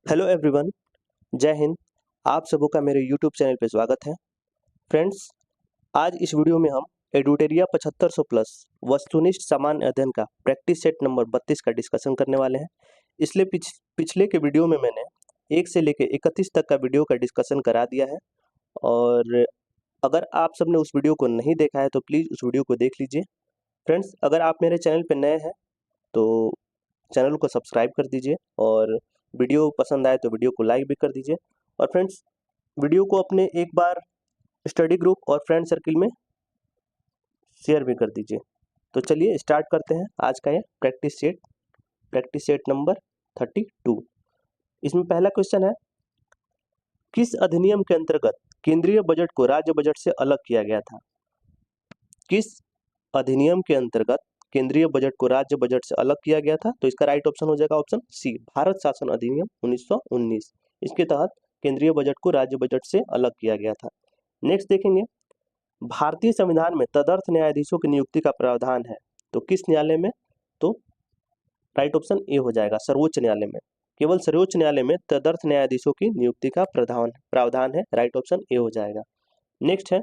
Hello everyone, जय हिंद। आप सबों का मेरे यूट्यूब चैनल पे स्वागत है। फ्रेंड्स, आज इस वीडियो में हम एडुटेरिया 7500 प्लस वस्तुनिष्ठ सामान्य अध्ययन का प्रैक्टिस सेट नंबर 32 का डिस्कशन करने वाले हैं। इसलिए पिछले के वीडियो में मैंने 1 से लेकर 31 तक का वीडियो का डिस्कशन करा दिया है, और अगर आप सबने उस वीडियो को नहीं देखा है तो प्लीज़ उस वीडियो को देख लीजिए। फ्रेंड्स, अगर आप मेरे चैनल पर नए हैं तो चैनल को सब्सक्राइब कर दीजिए, और वीडियो पसंद आए तो वीडियो को लाइक भी कर दीजिए। और फ्रेंड्स, वीडियो को अपने एक बार स्टडी ग्रुप और फ्रेंड सर्किल में शेयर भी कर दीजिए। तो चलिए स्टार्ट करते हैं आज का ये प्रैक्टिस सेट नंबर 32। इसमें पहला क्वेश्चन है, किस अधिनियम के अंतर्गत केंद्रीय बजट को राज्य बजट से अलग किया गया था? किस अधिनियम के अंतर्गत केंद्रीय बजट को राज्य बजट से अलग किया गया था? तो इसका राइट ऑप्शन हो जाएगा ऑप्शन सी, भारत शासन अधिनियम 1919। इसके तहत केंद्रीय बजट को राज्य बजट से अलग किया गया था। नेक्स्ट देखेंगे, भारतीय संविधान में तदर्थ न्यायाधीशों की नियुक्ति का प्रावधान है, तो किस न्यायालय में? तो राइट ऑप्शन ए हो जाएगा, सर्वोच्च न्यायालय में। केवल सर्वोच्च न्यायालय में तदर्थ न्यायाधीशों की नियुक्ति का प्रावधान है। राइट ऑप्शन ए हो जाएगा। नेक्स्ट है,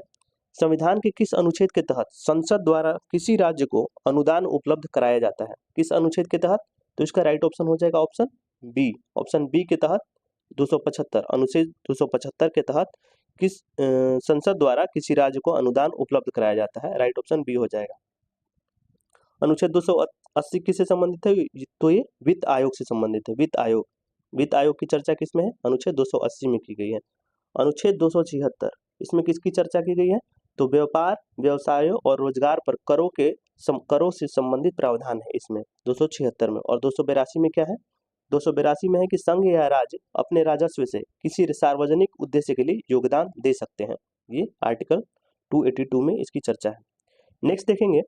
संविधान के किस अनुच्छेद के तहत संसद द्वारा किसी राज्य को अनुदान उपलब्ध कराया जाता है? किस अनुच्छेद के तहत? तो इसका राइट ऑप्शन हो जाएगा ऑप्शन बी। ऑप्शन बी के तहत 275 अनुच्छेद 275 के तहत किस संसद द्वारा किसी राज्य को अनुदान उपलब्ध कराया जाता है? राइट ऑप्शन बी हो जाएगा। अनुच्छेद 280 किससे संबंधित है? तो ये वित्त आयोग से संबंधित है। वित्त आयोग की चर्चा किसमें है? अनुच्छेद 280 में की गई है। अनुच्छेद 276 इसमें किसकी चर्चा की गई है? तो व्यापार, व्यवसायों और रोजगार पर करों से संबंधित प्रावधान है इसमें 276 में। और 282 में क्या है? 282 में है कि संघ या राज्य अपने राजस्व से किसी सार्वजनिक उद्देश्य के लिए योगदान दे सकते हैं। ये आर्टिकल 282 में इसकी चर्चा है। नेक्स्ट देखेंगे,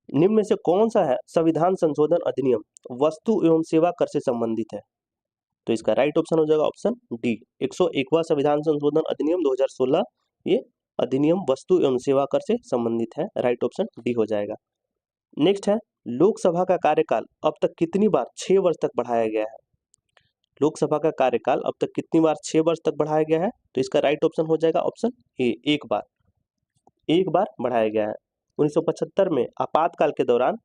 निम्न में से कौन सा है संविधान संशोधन अधिनियम वस्तु एवं सेवा कर से संबंधित है? तो इसका राइट ऑप्शन हो जाएगा ऑप्शन डी, 101वां संविधान संशोधन अधिनियम 2016। ये अधिनियम वस्तु एवं सेवा कर से संबंधित है। राइट ऑप्शन डी हो जाएगा। नेक्स्ट है, लोकसभा का कार्यकाल अब तक कितनी बार 6 वर्ष तक बढ़ाया गया है? लोकसभा का कार्यकाल अब तक कितनी बार 6 वर्ष तक बढ़ाया गया है? तो इसका राइट ऑप्शन हो जाएगा ऑप्शन ए, एक बार बढ़ाया गया है। 1975 में आपातकाल के दौरान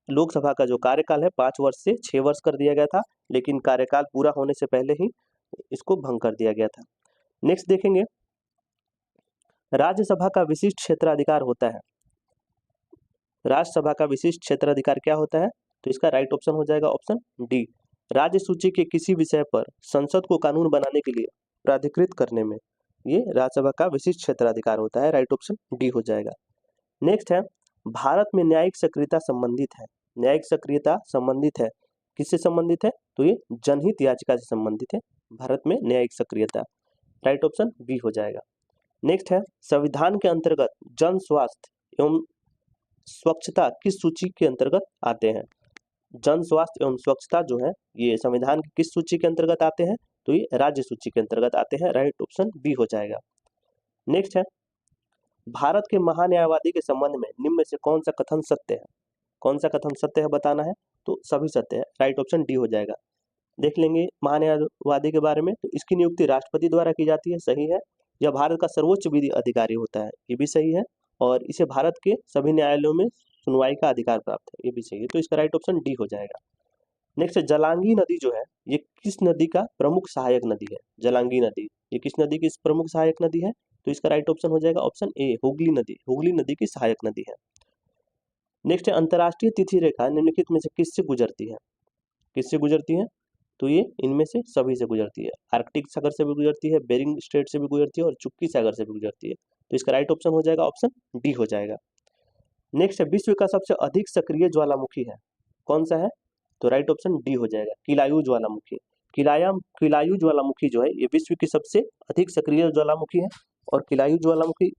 लोकसभा का जो कार्यकाल है 5 वर्ष से 6 वर्ष कर दिया गया था, लेकिन कार्यकाल पूरा होने से पहले ही इसको भंग कर दिया गया था। नेक्स्ट देखेंगे, राज्यसभा का विशिष्ट क्षेत्राधिकार होता है। राज्यसभा का विशिष्ट क्षेत्राधिकार क्या होता है? तो इसका राइट ऑप्शन हो जाएगा ऑप्शन डी, राज्य सूची के किसी विषय पर संसद को कानून बनाने के लिए प्राधिकृत करने में ये राज्यसभा का विशिष्ट क्षेत्राधिकार होता है। राइट ऑप्शन डी हो जाएगा। नेक्स्ट है, भारत में न्यायिक सक्रियता संबंधित है। न्यायिक सक्रियता संबंधित है, किससे संबंधित है? तो ये जनहित याचिका से संबंधित है भारत में न्यायिक सक्रियता। राइट ऑप्शन बी हो जाएगा। नेक्स्ट है, संविधान के अंतर्गत जन स्वास्थ्य एवं स्वच्छता किस सूची के अंतर्गत आते हैं? जन स्वास्थ्य एवं स्वच्छता जो है ये संविधान की किस सूची के अंतर्गत आते हैं? तो ये राज्य सूची के अंतर्गत आते हैं। राइट ऑप्शन बी हो जाएगा। नेक्स्ट है, भारत के महान्यायवादी के संबंध में निम्न में से कौन सा कथन सत्य है? कौन सा कथन सत्य है बताना है, तो सभी सत्य है। राइट ऑप्शन डी हो जाएगा। देख लेंगे महान्यायवादी के बारे में, तो इसकी नियुक्ति राष्ट्रपति द्वारा की जाती है, सही है। यह भारत का सर्वोच्च विधि अधिकारी होता है, ये भी सही है। और इसे भारत के सभी न्यायालयों में सुनवाई का अधिकार प्राप्त है, ये भी सही है। तो इसका राइट ऑप्शन डी हो जाएगा। नेक्स्ट, जलांगी नदी जो है ये किस नदी का प्रमुख सहायक नदी है? जलांगी नदी ये किस नदी की प्रमुख सहायक नदी है? तो इसका राइट ऑप्शन हो जाएगा ऑप्शन ए, हुगली नदी। हुगली नदी की सहायक नदी है। नेक्स्ट है, अंतर्राष्ट्रीय तिथि रेखा निम्नलिखित में से किससे गुजरती है? किससे गुजरती है? तो ये इनमें से सभी से गुजरती है। आर्कटिक सागर से भी गुजरती है, बेरिंग स्ट्रेट से भी गुजरती है और चुक्की सागर से भी गुजरती है। तो इसका राइट ऑप्शन हो जाएगा ऑप्शन डी हो जाएगा। नेक्स्ट है, विश्व का सबसे अधिक सक्रिय ज्वालामुखी है, कौन सा है? तो राइट ऑप्शन डी हो जाएगा, किलायू ज्वालामुखी। किलायू ज्वालामुखी जो है ये विश्व की सबसे अधिक सक्रिय ज्वालामुखी है। और किलायू ज्वालामुखी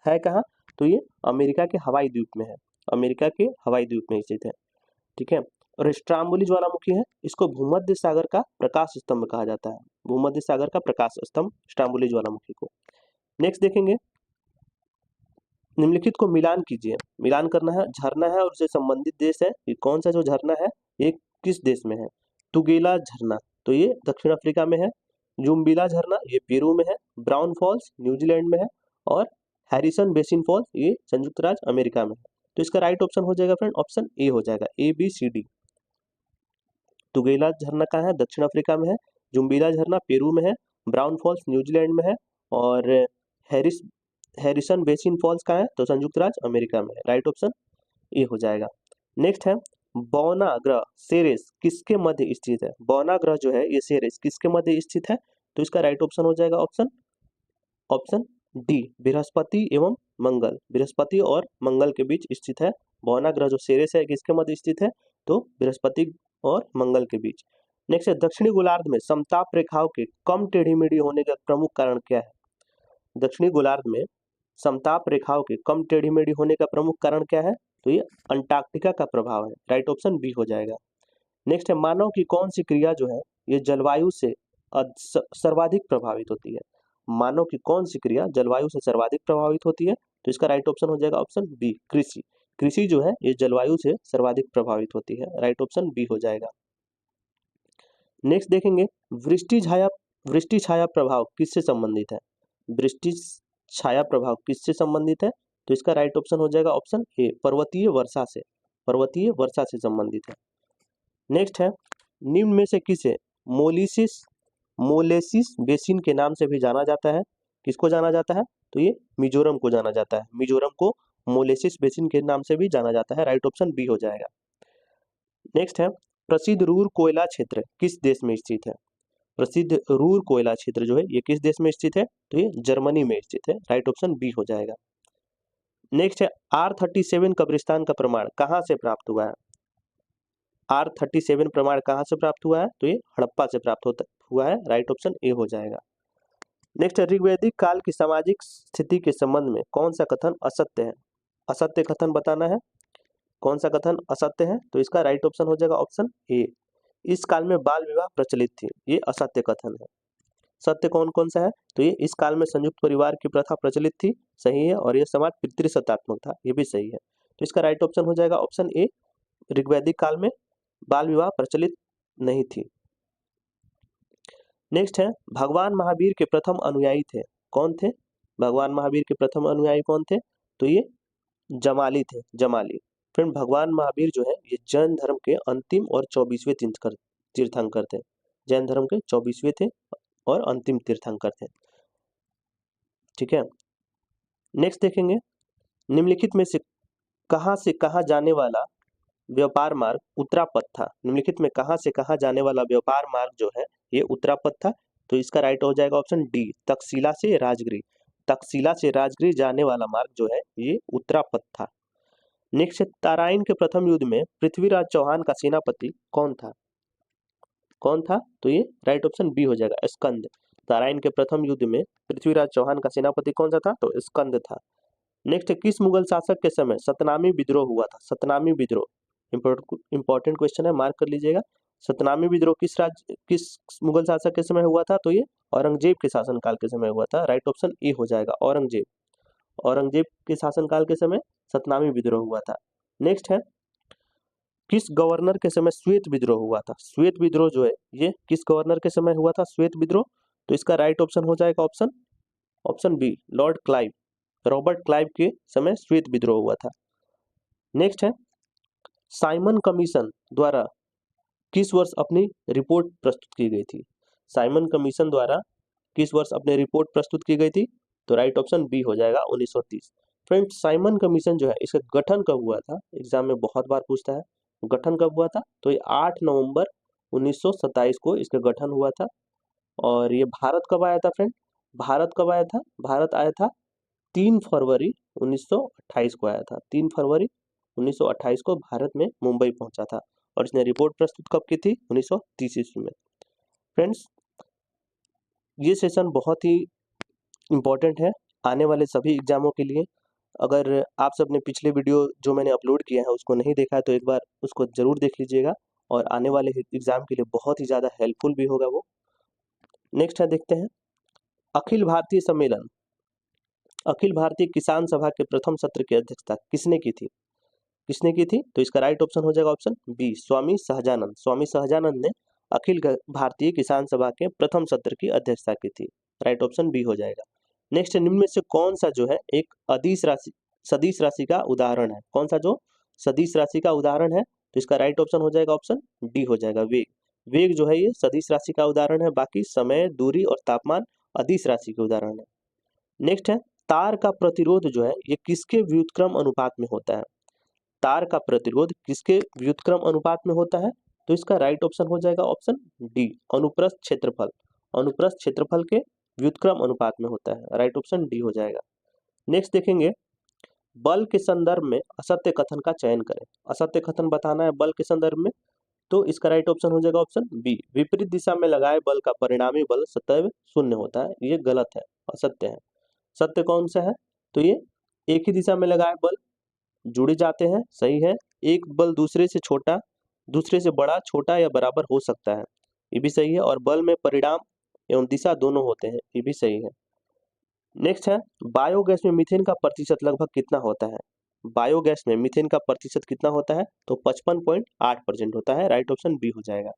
है कहाँ? तो ये अमेरिका के हवाई द्वीप में है। अमेरिका के हवाई द्वीप में स्थित है, ठीक है। और स्ट्राम्बोली ज्वालामुखी है, इसको भूमध्य सागर का प्रकाश स्तंभ कहा जाता है। भूमध्य सागर का प्रकाश स्तंभ स्ट्राम्बोली ज्वालामुखी को। नेक्स्ट देखेंगे, निम्नलिखित को मिलान कीजिए। मिलान करना है, झरना है और उससे संबंधित देश है। ये कौन सा जो झरना है ये किस देश में है? तुगेला झरना, तो ये दक्षिण अफ्रीका में है। जुम्बिला झरना ये पेरू में है। ब्राउन फॉल्स न्यूजीलैंड में है। और हैरिसन बेसिन फॉल्स ये संयुक्त राज्य अमेरिका में है। तो इसका राइट ऑप्शन हो जाएगा फ्रेंड ऑप्शन ए हो जाएगा, ABCD। तुगेला झरना कहाँ है? दक्षिण अफ्रीका में है। जुम्बिला झरना पेरू में है। ब्राउन फॉल्स न्यूजीलैंड में है। और हैरिसन बेसिन फॉल्स कहाँ है? तो संयुक्त राज्य अमेरिका में है। राइट ऑप्शन ए हो जाएगा। नेक्स्ट है बौना ग्रह सेरेस किसके मध्य स्थित है? बौना ग्रह जो है ये सेरेस किसके मध्य स्थित है? तो इसका राइट ऑप्शन हो जाएगा ऑप्शन डी, बृहस्पति एवं मंगल। बृहस्पति और मंगल के बीच स्थित है। बौना ग्रह जो सेरेस है किसके मध्य स्थित है? तो बृहस्पति और मंगल के बीच। नेक्स्ट है दक्षिणी गोलार्ध में समताप रेखाओं के कम टेढ़ी मेढ़ी होने का प्रमुख कारण क्या है? दक्षिणी गोलार्ध में समताप रेखाओं के कम टेढ़ी मेढ़ी होने का प्रमुख कारण क्या है? तो ये अंटार्कटिका का प्रभाव है। राइट ऑप्शन बी हो जाएगा। नेक्स्ट है मानव की कौन सी क्रिया जो है ये जलवायु से सर्वाधिक प्रभावित होती है? मानव की कौन सी क्रिया जलवायु से सर्वाधिक प्रभावित होती है? तो इसका राइट ऑप्शन हो जाएगा ऑप्शन बी, कृषि। कृषि जो है ये जलवायु से सर्वाधिक प्रभावित होती है। राइट ऑप्शन बी हो जाएगा। नेक्स्ट देखेंगे वृष्टि छाया प्रभाव किससे संबंधित है? वृष्टि छाया प्रभाव किससे संबंधित है? तो इसका राइट ऑप्शन हो जाएगा ऑप्शन ए, पर्वतीय वर्षा से। पर्वतीय वर्षा से संबंधित है। नेक्स्ट है निम्न में से किसे मोलेसिस बेसिन के नाम से भी जाना जाता है? किसको जाना जाता है? तो ये मिजोरम को जाना जाता है। मिजोरम को मोलेसिस बेसिन के नाम से भी जाना जाता है। राइट ऑप्शन बी हो जाएगा। नेक्स्ट है प्रसिद्ध रूर कोयला क्षेत्र किस देश में स्थित है? प्रसिद्ध रूर कोयला क्षेत्र जो है ये किस देश में स्थित है? तो ये जर्मनी में स्थित है। राइट ऑप्शन बी हो जाएगा। नेक्स्ट है R37 कब्रिस्तान का प्रमाण कहाँ से प्राप्त हुआ है? R37 प्रमाण कहाँ से प्राप्त हुआ है? तो ये हड़प्पा से प्राप्त हुआ है। राइट ऑप्शन ए हो जाएगा। नेक्स्ट ऋग्वैदिक काल की सामाजिक स्थिति के संबंध में कौन सा कथन असत्य है? असत्य कथन बताना है। कौन सा कथन असत्य है? तो इसका राइट ऑप्शन हो जाएगा ऑप्शन ए, इस काल में बाल विवाह प्रचलित थी। ये असत्य कथन है। सत्य कौन कौन सा है? तो ये इस काल में संयुक्त परिवार की प्रथा प्रचलित थी, सही है। और यह समाज पितृसत्तात्मक था, ये भी सही है। तो इसका राइट ऑप्शन हो जाएगा ऑप्शन ए, ऋग्वैदिक काल में बाल विवाह प्रचलित नहीं थी। नेक्स्ट है भगवान महावीर के प्रथम अनुयायी थे, कौन थे? भगवान महावीर के प्रथम अनुयायी कौन थे? तो ये जमाली थे, जमाली। फ्रेंड भगवान महावीर जो है ये जैन धर्म के अंतिम और 24वें तीर्थंकर थे। जैन धर्म के 24वें थे और अंतिम तीर्थंकर थे। ठीक है। नेक्स्ट देखेंगे निम्नलिखित में से कहाँ जाने वाला व्यापार मार्ग उत्तरापथ था? निम्नलिखित में कहाँ से कहाँ जाने वाला व्यापार मार्ग जो है ये उत्तरापथ था। तो इसका राइट हो जाएगा ऑप्शन डी, तक्षशिला से राजगिरी। तक्षशिला से राजगिरी जाने वाला मार्ग जो है ये उत्तरापथ था। नेक्स्ट तराइन के प्रथम युद्ध में पृथ्वीराज चौहान का सेनापति कौन था? कौन था? तो ये राइट ऑप्शन बी हो जाएगा, स्कंद। तराइन के प्रथम युद्ध में पृथ्वीराज चौहान का सेनापति कौन सा था? तो स्कंद था। नेक्स्ट किस मुगल शासक के समय सतनामी विद्रोह हुआ था? सतनामी विद्रोह इंपॉर्टेंट क्वेश्चन है, मार्क कर लीजिएगा। सतनामी विद्रोह किस मुगल शासक के समय हुआ था? तो ये औरंगजेब के शासनकाल के समय हुआ था। राइट ऑप्शन ए हो जाएगा, औरंगजेब। औरंगजेब के शासनकाल के समय सतनामी विद्रोह हुआ था। नेक्स्ट है किस गवर्नर के समय श्वेत विद्रोह हुआ था? श्वेत विद्रोह जो है ये किस गवर्नर के समय हुआ था श्वेत विद्रोह? तो इसका राइट ऑप्शन हो जाएगा option B, Lord Clive. Robert Clive के समय श्वेत विद्रोह हुआ था। नेक्स्ट है साइमन कमीशन द्वारा किस वर्ष अपनी रिपोर्ट प्रस्तुत की गई थी? साइमन कमीशन द्वारा किस वर्ष अपनी रिपोर्ट प्रस्तुत की गई थी? तो राइट ऑप्शन बी हो जाएगा 1930। फ्रेंड्स साइमन कमीशन जो है इसका गठन कब हुआ था? एग्जाम में बहुत बार पूछता है, गठन कब हुआ था? तो ये 8 नवंबर 1927 को इसका गठन हुआ था। और ये भारत कब आया था फ्रेंड? भारत कब आया था? भारत आया था 3 फरवरी 1928 को आया था। 3 फरवरी 1928 को भारत में मुंबई पहुंचा था और इसने रिपोर्ट प्रस्तुत कब की थी? 1930 ईस्वी में। फ्रेंड्स ये सेशन बहुत ही इम्पोर्टेंट है आने वाले सभी एग्जामों के लिए। अगर आप सबने पिछले वीडियो जो मैंने अपलोड किया है उसको नहीं देखा है तो एक बार उसको जरूर देख लीजिएगा और आने वाले एग्जाम के लिए बहुत ही ज़्यादा हेल्पफुल भी होगा वो। नेक्स्ट है देखते हैं अखिल भारतीय सम्मेलन, अखिल भारतीय किसान सभा के प्रथम सत्र की अध्यक्षता किसने की थी? किसने की थी? तो इसका राइट ऑप्शन हो जाएगा ऑप्शन बी, स्वामी सहजानंद। स्वामी सहजानंद ने अखिल भारतीय किसान सभा के प्रथम सत्र की अध्यक्षता की थी। राइट ऑप्शन बी हो जाएगा। नेक्स्ट, निम्न में से कौन सा जो है एक सदिश राशि का उदाहरण है? कौन सा जो सदिश राशि का उदाहरण है? तो इसका राइट ऑप्शन हो जाएगा ऑप्शन डी हो जाएगा, वेग। वेग जो है ये सदिश राशि का उदाहरण है, बाकी समय, दूरी और तापमान अदिश राशि के उदाहरण है। नेक्स्ट है, तार का प्रतिरोध जो है ये किसके व्युत्क्रम अनुपात में होता है? तार का प्रतिरोध किसके व्युत्क्रम अनुपात में होता है? तो इसका राइट ऑप्शन हो जाएगा ऑप्शन डी, अनुप्रस्थ क्षेत्रफल। अनुप्रस्थ क्षेत्रफल के व्युत्क्रम अनुपात में होता है। राइट ऑप्शन डी हो जाएगा। नेक्स्ट देखेंगे, बल के संदर्भ में असत्य कथन का चयन करें। असत्य कथन बताना है बल के संदर्भ में, तो इसका राइट ऑप्शन हो जाएगा ऑप्शन बी, विपरीत दिशा में लगाए बल का परिणामी बल सदैव शून्य होता है। ये गलत है, असत्य है। सत्य कौन सा है? तो ये एक ही दिशा में लगाए बल जुड़े जाते हैं, सही है। एक बल दूसरे से छोटा, दूसरे से बड़ा, छोटा या बराबर हो सकता है, ये भी सही है। और बल में परिणाम एवं दिशा दोनों होते हैं, ये भी सही है। नेक्स्ट है, बायोगैस में मीथेन का प्रतिशत लगभग कितना होता है? बायोगैस में मीथेन का प्रतिशत कितना होता है? तो 55.8% होता है। राइट ऑप्शन बी हो जाएगा।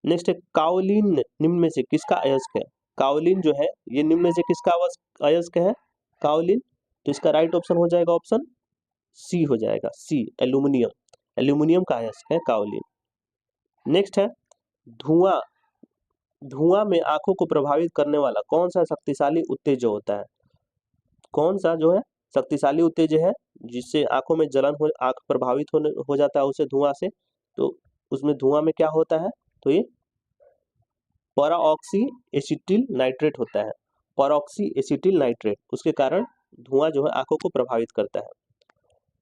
नेक्स्ट है, काओलिन निम्न में से किसका अयस्क है? काओलिन जो है ये निम्न में से किसका अयस्क है? काओलिन। तो इसका राइट ऑप्शन हो जाएगा ऑप्शन सी हो जाएगा, सी, एल्यूमिनियम। एल्यूमिनियम का अयस्क है काओलिन। नेक्स्ट है, धुआं धुआं में आंखों को प्रभावित करने वाला कौन सा शक्तिशाली उत्तेजक होता है? कौन सा जो है शक्तिशाली उत्तेजक है जिससे आंखों में जलन आंख प्रभावित हो जाता है उसे धुआं से? तो उसमें धुआं में क्या होता है? तो ये परऑक्सी एसिटिल नाइट्रेट होता है। परऑक्सी एसिटिल नाइट्रेट, उसके कारण धुआं जो है आंखों को प्रभावित करता है।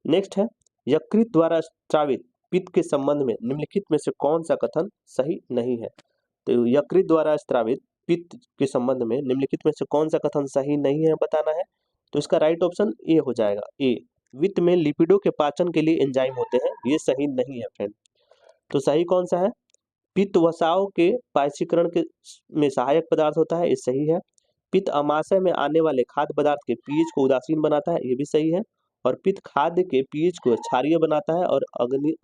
नेक्स्ट है, यकृत द्वारा स्रावित पित्त के संबंध में निम्नलिखित में से कौन सा कथन सही नहीं है? तो यकृत द्वारा स्रावित पित्त के संबंध में निम्नलिखित में से कौन सा कथन सही नहीं है बताना है। तो इसका राइट ऑप्शन ए हो जाएगा, ए, वित्त में लिपिडों के पाचन के लिए एंजाइम होते हैं, ये सही नहीं है फ्रेंड। तो सही कौन सा है? पित्त वसाव के पाचीकरण के में सहायक पदार्थ होता है, ये सही है। पित्त अमाशय में आने वाले खाद्य पदार्थ के पीएच को उदासीन बनाता है, ये भी सही है। और पित्त खाद्य के पीएच को क्षारीय बनाता है और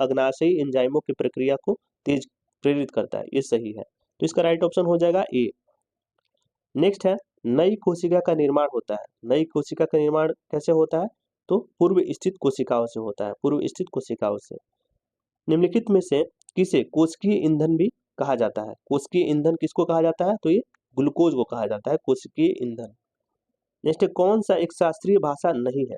अग्नाशयी एंजाइमों की प्रक्रिया को तेज प्रेरित करता है, ये सही है। तो इसका राइट ऑप्शन हो जाएगा ए। नेक्स्ट है, नई कोशिका का निर्माण होता है। नई कोशिका का निर्माण कैसे होता है? तो पूर्व स्थित कोशिकाओं से होता है, पूर्व स्थित कोशिकाओं से। निम्नलिखित में से किसे कोशिकीय ईंधन भी कहा जाता है? कोशिकीय ईंधन किसको कहा जाता है? तो ये ग्लूकोज को कहा जाता है कोशिकीय ईंधन। नेक्स्ट, कौन सा एक शास्त्रीय भाषा नहीं है?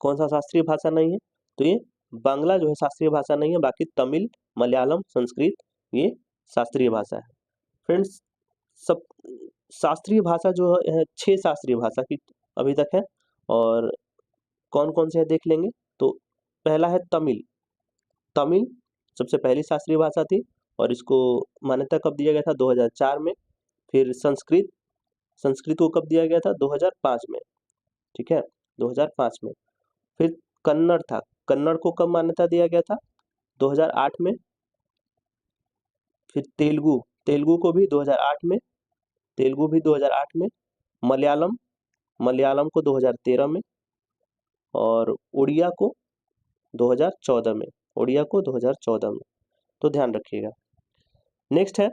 कौन सा शास्त्रीय भाषा नहीं है? तो ये बांग्ला जो है शास्त्रीय भाषा नहीं है, बाकी तमिल, मलयालम, संस्कृत ये शास्त्रीय भाषा है। फ्रेंड्स, सब शास्त्रीय भाषा जो है 6 शास्त्रीय भाषा की अभी तक है, और कौन कौन से है देख लेंगे। तो पहला है तमिल। तमिल सबसे पहली शास्त्रीय भाषा थी और इसको मान्यता कब दिया गया था? 2004 में। फिर संस्कृत, संस्कृत को कब दिया गया था? 2005 में, ठीक है, 2005 में। फिर कन्नड़ था, कन्नड़ को कब मान्यता दिया गया था? 2008 में। फिर तेलुगु, तेलुगु को भी 2008 में, तेलुगु भी 2008 में। मलयालम, मलयालम को 2013 में। और उड़िया को 2014 में, उड़िया को 2014 में। तो ध्यान रखिएगा। नेक्स्ट है,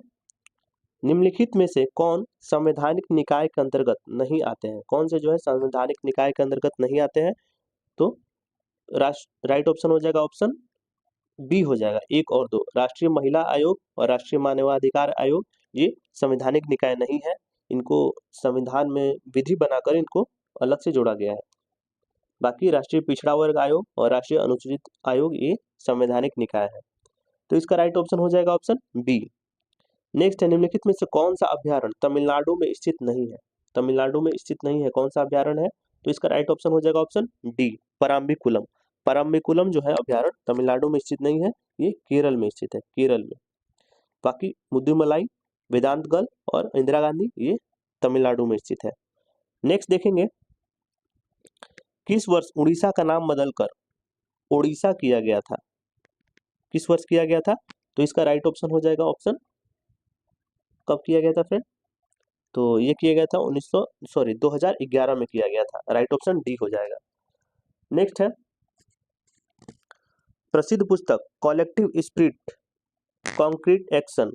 निम्नलिखित में से कौन संवैधानिक निकाय के अंतर्गत नहीं आते हैं? कौन से जो है संवैधानिक निकाय के अंतर्गत नहीं आते हैं? तो राइट ऑप्शन हो जाएगा ऑप्शन बी हो जाएगा, 1 और 2। राष्ट्रीय महिला आयोग और राष्ट्रीय मानवाधिकार आयोग ये संवैधानिक निकाय नहीं है, इनको संविधान में विधि बनाकर इनको अलग से जोड़ा गया है। बाकी राष्ट्रीय पिछड़ा वर्ग आयोग और राष्ट्रीय अनुसूचित आयोग ये संवैधानिक निकाय है। तो इसका राइट ऑप्शन हो जाएगा ऑप्शन बी। नेक्स्ट है, निम्नलिखित में से कौन सा अभ्यारण्य तमिलनाडु में स्थित नहीं है? तमिलनाडु में स्थित नहीं है, कौन सा अभ्यारण्य है? तो इसका राइट ऑप्शन हो जाएगा ऑप्शन डी, पराम्बिकुलम। पराम्बिकुलम जो है अभ्यारण्य तमिलनाडु में स्थित नहीं है, ये केरल में स्थित है, केरल में। बाकी मुद्दुमलाई, वेदांतगल और इंदिरा गांधी ये तमिलनाडु में स्थित है। नेक्स्ट देखेंगे, किस वर्ष उड़ीसा का नाम बदलकर ओडिशा किया गया था? किस वर्ष किया गया था? तो इसका राइट ऑप्शन हो जाएगा ऑप्शन, कब किया गया था फ्रेंड? तो ये किया गया था 2011 में किया गया था। राइट ऑप्शन डी हो जाएगा। नेक्स्ट है, प्रसिद्ध पुस्तक कलेक्टिव स्पिरिट कॉन्क्रीट एक्शन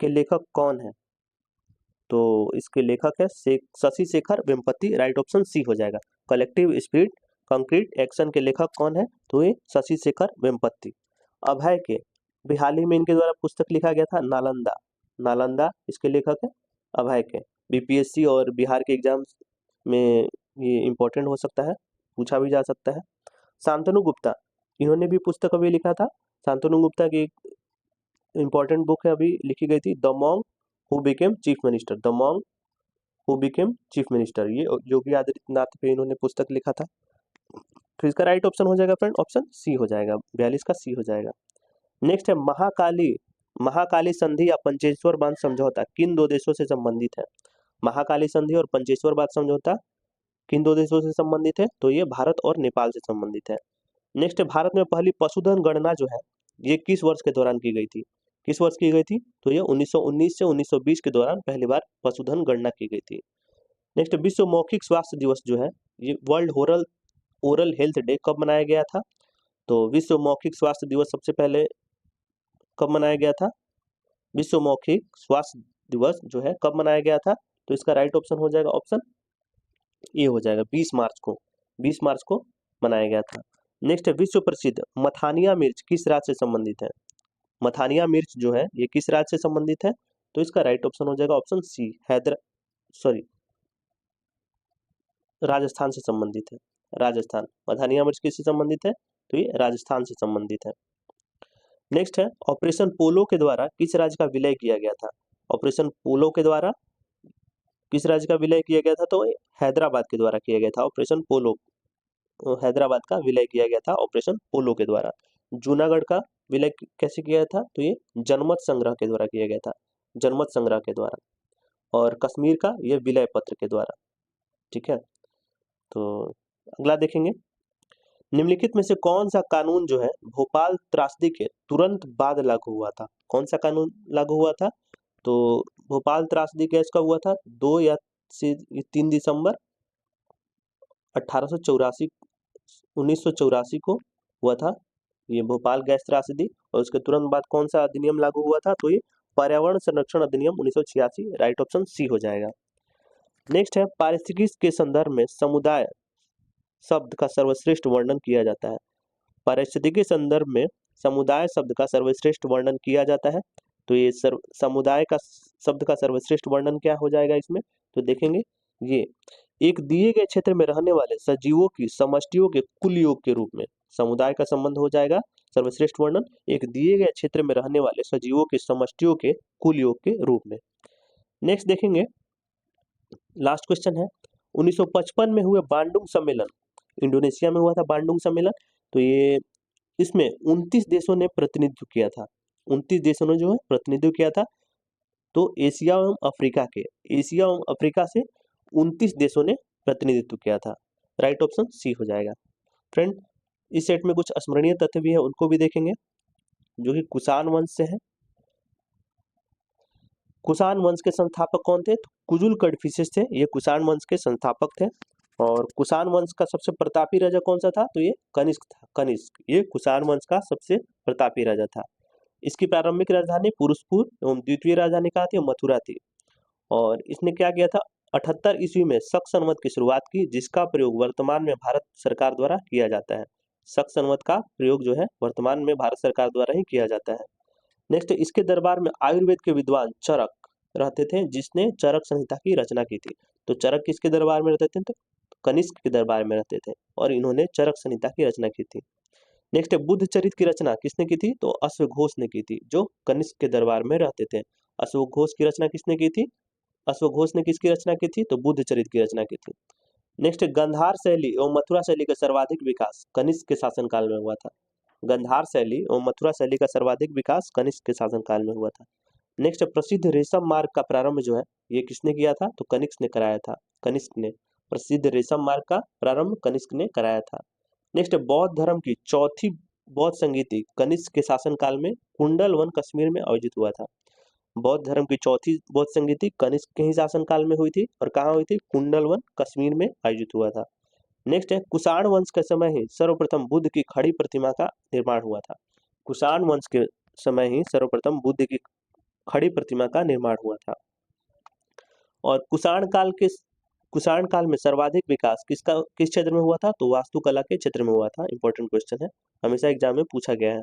के लेखक कौन है? तो इसके लेखक है Shashi Shekhar Vempati. Right option C हो जाएगा। कलेक्टिव स्पिरिट कॉन्क्रीट एक्शन के लेखक कौन है? तो ये शशि शेखर वेम्पति। अभय के भी हाल ही में इनके द्वारा पुस्तक लिखा गया था नालंदा। नालंदा इसके लेखक है अभय के। बीपीएससी और बिहार के एग्जाम्स में ये इम्पोर्टेंट हो सकता है, पूछा भी जा सकता है। शांतनु गुप्ता, इन्होंने भी पुस्तक अभी लिखा था। शांतनु गुप्ता की इम्पोर्टेंट बुक है, अभी लिखी गई थी, the monk who became chief minister. The monk who became chief minister, ये योगी आदित्यनाथ पे इन्होंने पुस्तक लिखा था। तो इसका राइट ऑप्शन हो जाएगा फ्रेंड ऑप्शन सी हो जाएगा, 42 का सी हो जाएगा। नेक्स्ट है महाकाली संधि या पंचेश्वर बांध समझौता किन दो देशों से संबंधित है? महाकाली संधि और पंचेश्वर बांध समझौता किन दो देशों से संबंधित है? तो ये भारत और नेपाल से संबंधित है। नेक्स्ट है भारत में पहली पशुधन गणना जो है ये किस वर्ष के दौरान की गई थी? किस वर्ष की गई थी? तो ये 1919 से 1920 के दौरान पहली बार पशुधन गणना की गई थी। नेक्स्ट विश्व मौखिक स्वास्थ्य दिवस जो है ये वर्ल्ड ओरल हेल्थ डे कब मनाया गया था? तो विश्व मौखिक स्वास्थ्य दिवस सबसे पहले कब मनाया गया था? विश्व मौखिक स्वास्थ्य दिवस जो है कब मनाया गया था? तो इसका राइट ऑप्शन हो जाएगा ऑप्शन ए हो जाएगा, 20 मार्च को। 20 मार्च को मनाया गया था। नेक्स्ट है विश्व प्रसिद्ध मथानिया मिर्च किस राज्य से संबंधित है? मथानिया मिर्च जो है ये किस राज्य से संबंधित है? तो इसका राइट ऑप्शन हो जाएगा ऑप्शन सी राजस्थान से संबंधित है। राजस्थान, मथानिया मिर्च किससे संबंधित है? तो ये राजस्थान से संबंधित है। नेक्स्ट है ऑपरेशन पोलो के द्वारा किस राज्य का विलय किया गया था? ऑपरेशन पोलो के द्वारा किस राज्य का विलय किया गया था? तो हैदराबाद के द्वारा किया गया था। ऑपरेशन पोलो, हैदराबाद का विलय किया गया था ऑपरेशन पोलो के द्वारा। जूनागढ़ का विलय कैसे किया था? तो ये जनमत संग्रह के द्वारा किया गया था, जनमत संग्रह के द्वारा। और कश्मीर का ये विलय पत्र के द्वारा। ठीक है, तो अगला देखेंगे। निम्नलिखित में से कौन सा कानून जो है भोपाल त्रासदी के तुरंत बाद लागू हुआ था? कौन सा कानून लागू हुआ था? तो भोपाल त्रासदी केस कब हुआ था? 2 या 3 दिसंबर 1984 को हुआ था ये भोपाल गैस त्रासदी। और उसके तुरंत बाद कौन सा अधिनियम लागू हुआ था? तो ये पर्यावरण संरक्षण अधिनियम 1986। राइट ऑप्शन सी हो जाएगा। नेक्स्ट है पारिस्थितिकी के संदर्भ में समुदाय शब्द का सर्वश्रेष्ठ वर्णन किया जाता है। पारिस्थितिकी के संदर्भ में समुदाय शब्द का सर्वश्रेष्ठ वर्णन किया जाता है। तो ये समुदाय का शब्द का सर्वश्रेष्ठ वर्णन क्या हो जाएगा इसमें? तो देखेंगे, ये एक दिए गए क्षेत्र में रहने वाले सजीवों की समष्टियों के कुल योग के रूप में समुदाय का संबंध हो जाएगा सर्वश्रेष्ठ वर्णन एक दिए गए क्षेत्र में रहने वाले सजीवों की समष्टियों के कुल योग के रूप में। नेक्स्ट देखेंगे, लास्ट क्वेश्चन है 1955 में हुए बांडुंग सम्मेलन, इंडोनेशिया में हुआ था बांडुंग सम्मेलन। तो ये इसमें 29 देशों ने प्रतिनिधित्व किया था। 29 देशों ने जो है प्रतिनिधित्व किया था। तो एशिया एवं अफ्रीका से 29 देशों ने प्रतिनिधित्व किया था। राइट ऑप्शन सी हो जाएगा। फ्रेंड, इस सेट में कुछ स्मरणीय तथ्य भी है, उनको भी देखेंगे, जो कि कुषाण वंश से है। कुषाण वंश के संस्थापक कौन थे? तो कुजुल कडफिसेस थे, ये कुषाण वंश के संस्थापक थे। और कुषाण वंश का सबसे प्रतापी राजा कौन सा था? तो ये कनिष्क था। कनिष्क ये कुषाण वंश का सबसे प्रतापी राजा था। इसकी प्रारंभिक राजधानी पुरुषपुर एवं द्वितीय राजधानी कहाँ थी? मथुरा थी। और इसने क्या किया था? 78 ईस्वी में शक संवत की शुरुआत की, जिसका प्रयोग वर्तमान में भारत सरकार द्वारा किया जाता है। शक संवत का प्रयोग जो है वर्तमान में भारत सरकार द्वारा ही किया जाता है। नेक्स्ट, इसके दरबार में आयुर्वेद के विद्वान चरक रहते थे, जिसने चरक संहिता की रचना की थी। तो चरक किसके दरबार में रहते थे? तो कनिष्क के दरबार में रहते थे और इन्होंने चरक संहिता की रचना की थी। नेक्स्ट, बुद्ध चरित की रचना किसने की थी? तो अश्वघोष ने की थी, जो कनिष्क के दरबार में रहते थे। अश्वघोष की रचना किसने की थी? अश्वघोष ने किसकी रचना की थी? तो बुद्ध चरित की रचना की थी। नेक्स्ट, गंधार शैली एवं मथुरा शैली का सर्वाधिक विकास कनिष्क के शासनकाल में हुआ था। गंधार शैली एवं मथुरा शैली का सर्वाधिक विकास कनिष्क के शासनकाल में हुआ था। नेक्स्ट, प्रसिद्ध रेशम मार्ग का प्रारंभ जो है ये किसने किया था? तो कनिष्क ने कराया था। कनिष्क ने प्रसिद्ध रेशम मार्ग का प्रारंभ कनिष्क ने कराया था। नेक्स्ट, बौद्ध धर्म की चौथी बौद्ध संगीति कनिष्क के शासनकाल में कुंडलवन कश्मीर में आयोजित हुआ था। बौद्ध धर्म की चौथी बौद्ध संगीति कनिष्क के ही शासनकाल में हुई थी और कहाँ हुई थी? कुंडलवन कश्मीर में आयोजित हुआ था। नेक्स्ट है कुषाण वंश के समय ही सर्वप्रथम बुद्ध की खड़ी प्रतिमा का निर्माण हुआ था। कुषाण वंश के समय ही सर्वप्रथम बुद्ध की खड़ी प्रतिमा का निर्माण हुआ था। और कुषाण काल में सर्वाधिक विकास किस क्षेत्र में हुआ था? तो वास्तुकला के क्षेत्र में हुआ था। इंपॉर्टेंट क्वेश्चन है, हमेशा एग्जाम में पूछा गया है।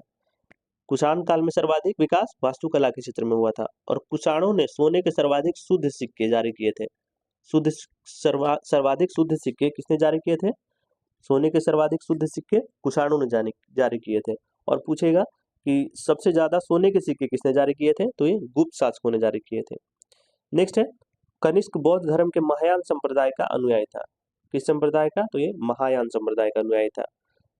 कुषाण काल में सर्वाधिक विकास वास्तुकला के क्षेत्र में हुआ था। और कुषाणों ने सोने के सर्वाधिक शुद्ध सिक्के जारी किए थे। सर्वाधिक शुद्ध सिक्के किसने जारी किए थे? सोने के सर्वाधिक शुद्ध सिक्के कुषाणों ने जारी किए थे। और पूछेगा कि सबसे ज्यादा सोने के सिक्के किसने जारी किए थे? तो ये गुप्त शासकों ने जारी किए थे। नेक्स्ट है, कनिष्क बौद्ध धर्म के महायान संप्रदाय का अनुयायी था। किस संप्रदाय का? तो ये महायान संप्रदाय का अनुयायी था।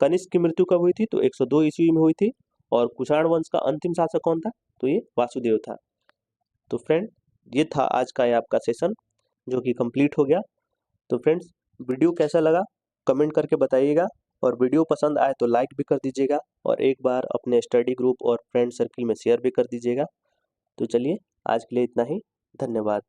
कनिष्क की मृत्यु कब हुई थी? तो 102 ईस्वी में हुई थी। और कुषाण वंश का अंतिम शासक कौन था? तो ये वासुदेव था। तो फ्रेंड, ये था आज का ये आपका सेशन जो कि कंप्लीट हो गया। तो फ्रेंड्स, वीडियो कैसा लगा कमेंट करके बताइएगा, और वीडियो पसंद आए तो लाइक भी कर दीजिएगा, और एक बार अपने स्टडी ग्रुप और फ्रेंड सर्किल में शेयर भी कर दीजिएगा। तो चलिए, आज के लिए इतना ही। धन्यवाद।